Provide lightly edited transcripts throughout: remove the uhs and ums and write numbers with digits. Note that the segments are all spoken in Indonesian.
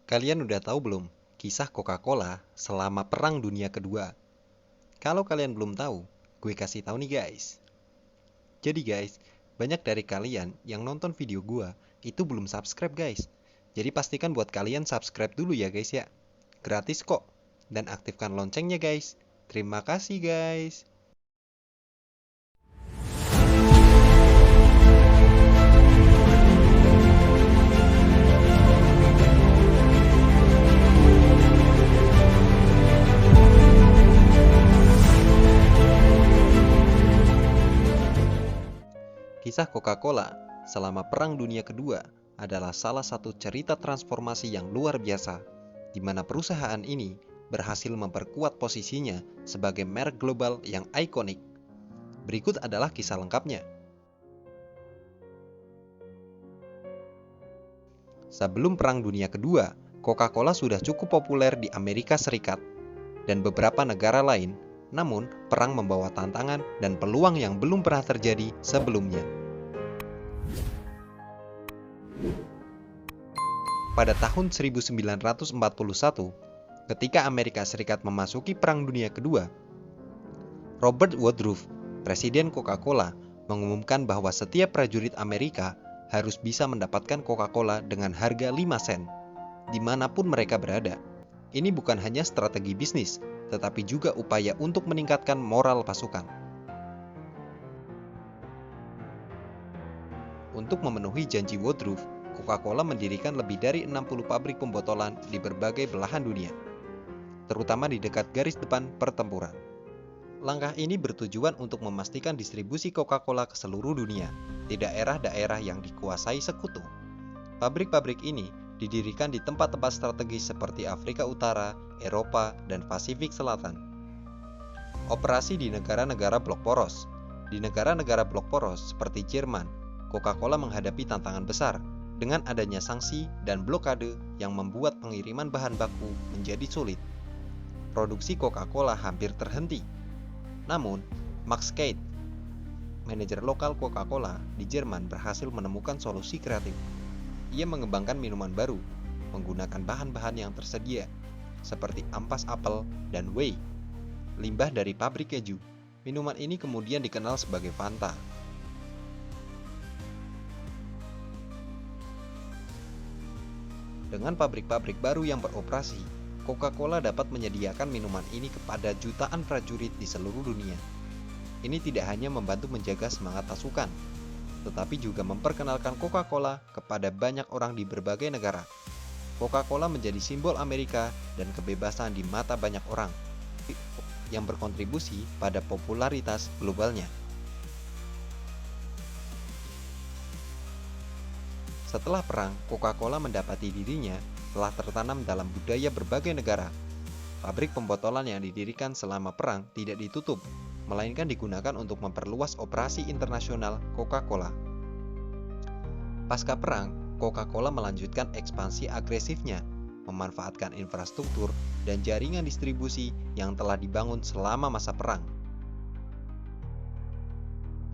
Kalian udah tahu belum kisah Coca-Cola selama Perang Dunia Kedua? Kalau kalian belum tahu, gue kasih tahu nih guys. Jadi guys, banyak dari kalian yang nonton video gue itu belum subscribe guys. Jadi pastikan buat kalian subscribe dulu ya guys ya. Gratis kok. Dan aktifkan loncengnya guys. Terima kasih guys. Kisah Coca-Cola selama Perang Dunia Kedua adalah salah satu cerita transformasi yang luar biasa, di mana perusahaan ini berhasil memperkuat posisinya sebagai merek global yang ikonik. Berikut adalah kisah lengkapnya. Sebelum Perang Dunia Kedua, Coca-Cola sudah cukup populer di Amerika Serikat dan beberapa negara lain. Namun, perang membawa tantangan dan peluang yang belum pernah terjadi sebelumnya. Pada tahun 1941, ketika Amerika Serikat memasuki Perang Dunia Kedua, Robert Woodruff, Presiden Coca-Cola, mengumumkan bahwa setiap prajurit Amerika harus bisa mendapatkan Coca-Cola dengan harga 5 sen, dimanapun mereka berada. Ini bukan hanya strategi bisnis, tetapi juga upaya untuk meningkatkan moral pasukan. Untuk memenuhi janji Woodruff, Coca-Cola mendirikan lebih dari 60 pabrik pembotolan di berbagai belahan dunia, terutama di dekat garis depan pertempuran. Langkah ini bertujuan untuk memastikan distribusi Coca-Cola ke seluruh dunia, di daerah-daerah yang dikuasai sekutu. Pabrik-pabrik ini didirikan di tempat-tempat strategis seperti Afrika Utara, Eropa, dan Pasifik Selatan. Operasi di negara-negara blok poros. Di negara-negara blok poros seperti Jerman, Coca-Cola menghadapi tantangan besar dengan adanya sanksi dan blokade yang membuat pengiriman bahan baku menjadi sulit. Produksi Coca-Cola hampir terhenti. Namun, Max Kate, manajer lokal Coca-Cola di Jerman, berhasil menemukan solusi kreatif. Ia mengembangkan minuman baru, menggunakan bahan-bahan yang tersedia, seperti ampas apel dan whey, limbah dari pabrik keju. Minuman ini kemudian dikenal sebagai Fanta. Dengan pabrik-pabrik baru yang beroperasi, Coca-Cola dapat menyediakan minuman ini kepada jutaan prajurit di seluruh dunia. Ini tidak hanya membantu menjaga semangat pasukan, tetapi juga memperkenalkan Coca-Cola kepada banyak orang di berbagai negara. Coca-Cola menjadi simbol Amerika dan kebebasan di mata banyak orang, yang berkontribusi pada popularitas globalnya. Setelah perang, Coca-Cola mendapati dirinya telah tertanam dalam budaya berbagai negara. Pabrik pembotolan yang didirikan selama perang tidak ditutup, melainkan digunakan untuk memperluas operasi internasional Coca-Cola. Pasca perang, Coca-Cola melanjutkan ekspansi agresifnya, memanfaatkan infrastruktur dan jaringan distribusi yang telah dibangun selama masa perang.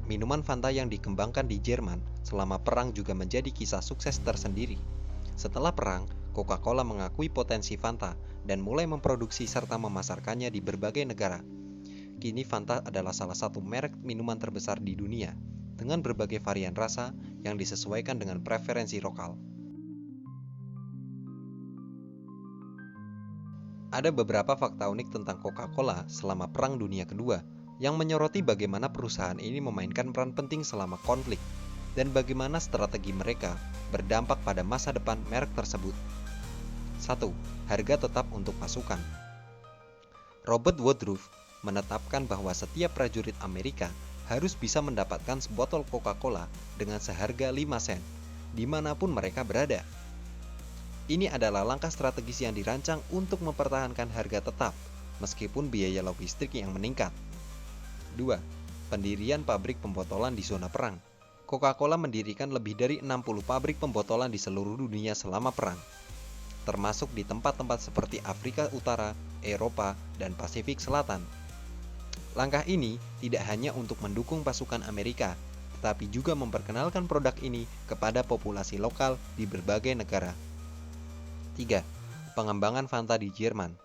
Minuman Fanta yang dikembangkan di Jerman selama perang juga menjadi kisah sukses tersendiri. Setelah perang, Coca-Cola mengakui potensi Fanta dan mulai memproduksi serta memasarkannya di berbagai negara. Kini Fanta adalah salah satu merek minuman terbesar di dunia, dengan berbagai varian rasa yang disesuaikan dengan preferensi lokal. Ada beberapa fakta unik tentang Coca-Cola selama Perang Dunia Kedua, yang menyoroti bagaimana perusahaan ini memainkan peran penting selama konflik, dan bagaimana strategi mereka berdampak pada masa depan merek tersebut. 1. Harga tetap untuk pasukan. Robert Woodruff menetapkan bahwa setiap prajurit Amerika harus bisa mendapatkan sebotol Coca-Cola dengan seharga 5 sen, dimanapun mereka berada. Ini adalah langkah strategis yang dirancang untuk mempertahankan harga tetap, meskipun biaya logistik yang meningkat. 2. Pendirian pabrik pembotolan di zona perang. Coca-Cola mendirikan lebih dari 60 pabrik pembotolan di seluruh dunia selama perang, termasuk di tempat-tempat seperti Afrika Utara, Eropa, dan Pasifik Selatan. Langkah ini tidak hanya untuk mendukung pasukan Amerika, tetapi juga memperkenalkan produk ini kepada populasi lokal di berbagai negara. 3. pengembangan Fanta di Jerman.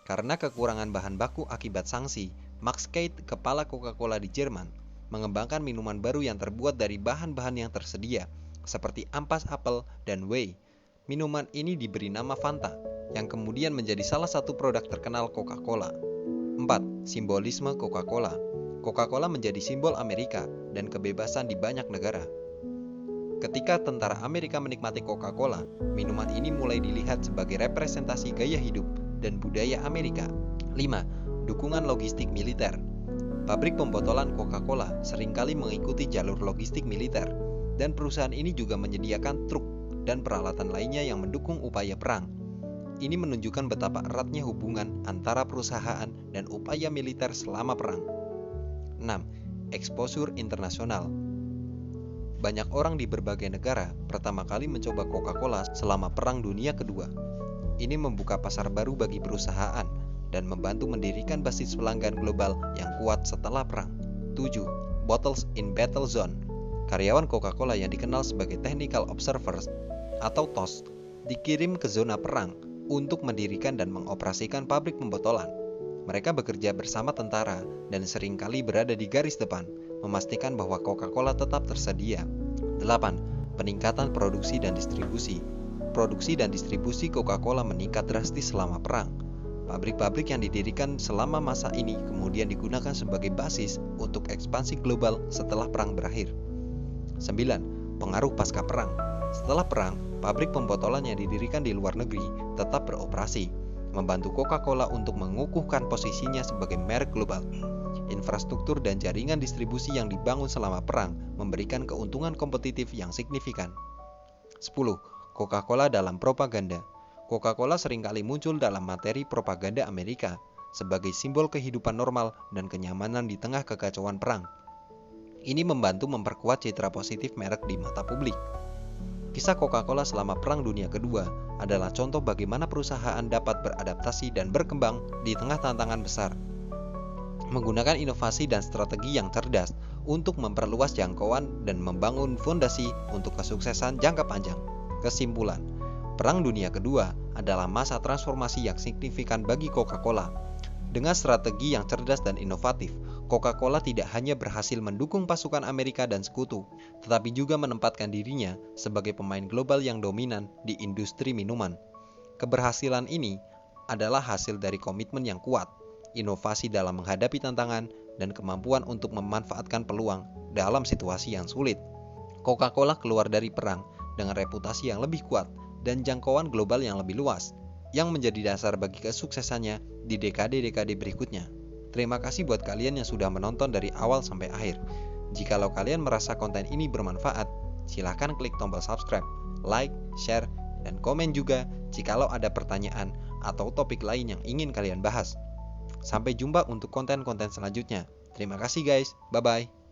Karena kekurangan bahan baku akibat sanksi, Max Keith, kepala Coca-Cola di Jerman, mengembangkan minuman baru yang terbuat dari bahan-bahan yang tersedia, seperti ampas apel dan whey. Minuman ini diberi nama Fanta, yang kemudian menjadi salah satu produk terkenal Coca-Cola. 4. Simbolisme Coca-Cola. Coca-Cola menjadi simbol Amerika dan kebebasan di banyak negara. Ketika tentara Amerika menikmati Coca-Cola, minuman ini mulai dilihat sebagai representasi gaya hidup dan budaya Amerika. 5. Dukungan logistik militer. Pabrik pembotolan Coca-Cola seringkali mengikuti jalur logistik militer, dan perusahaan ini juga menyediakan truk dan peralatan lainnya yang mendukung upaya perang. Ini menunjukkan betapa eratnya hubungan antara perusahaan dan upaya militer selama perang. 6. Exposure internasional. Banyak orang di berbagai negara pertama kali mencoba Coca-Cola selama Perang Dunia Kedua. Ini membuka pasar baru bagi perusahaan dan membantu mendirikan basis pelanggan global yang kuat setelah perang. 7. Bottles in Battle Zone. Karyawan Coca-Cola yang dikenal sebagai Technical Observers atau TOS dikirim ke zona perang untuk mendirikan dan mengoperasikan pabrik pembotolan. Mereka bekerja bersama tentara dan seringkali berada di garis depan, memastikan bahwa Coca-Cola tetap tersedia. 8. Peningkatan produksi dan distribusi. Produksi dan distribusi Coca-Cola meningkat drastis selama perang. Pabrik-pabrik yang didirikan selama masa ini kemudian digunakan sebagai basis untuk ekspansi global setelah perang berakhir. 9. Pengaruh pasca perang. Setelah perang, pabrik pembotolan yang didirikan di luar negeri tetap beroperasi, membantu Coca-Cola untuk mengukuhkan posisinya sebagai merek global. Infrastruktur dan jaringan distribusi yang dibangun selama perang memberikan keuntungan kompetitif yang signifikan. 10. Coca-Cola dalam propaganda. Coca-Cola seringkali muncul dalam materi propaganda Amerika sebagai simbol kehidupan normal dan kenyamanan di tengah kekacauan perang. Ini membantu memperkuat citra positif merek di mata publik. Kisah Coca-Cola selama Perang Dunia Kedua adalah contoh bagaimana perusahaan dapat beradaptasi dan berkembang di tengah tantangan besar, menggunakan inovasi dan strategi yang cerdas untuk memperluas jangkauan dan membangun fondasi untuk kesuksesan jangka panjang. Kesimpulan, Perang Dunia Kedua adalah masa transformasi yang signifikan bagi Coca-Cola. Dengan strategi yang cerdas dan inovatif, Coca-Cola tidak hanya berhasil mendukung pasukan Amerika dan sekutu, tetapi juga menempatkan dirinya sebagai pemain global yang dominan di industri minuman. Keberhasilan ini adalah hasil dari komitmen yang kuat, inovasi dalam menghadapi tantangan, dan kemampuan untuk memanfaatkan peluang dalam situasi yang sulit. Coca-Cola keluar dari perang dengan reputasi yang lebih kuat dan jangkauan global yang lebih luas, yang menjadi dasar bagi kesuksesannya di dekade-dekade berikutnya. Terima kasih buat kalian yang sudah menonton dari awal sampai akhir. Jikalau kalian merasa konten ini bermanfaat, silahkan klik tombol subscribe, like, share, dan komen juga jikalau ada pertanyaan atau topik lain yang ingin kalian bahas. Sampai jumpa untuk konten-konten selanjutnya. Terima kasih guys, bye-bye.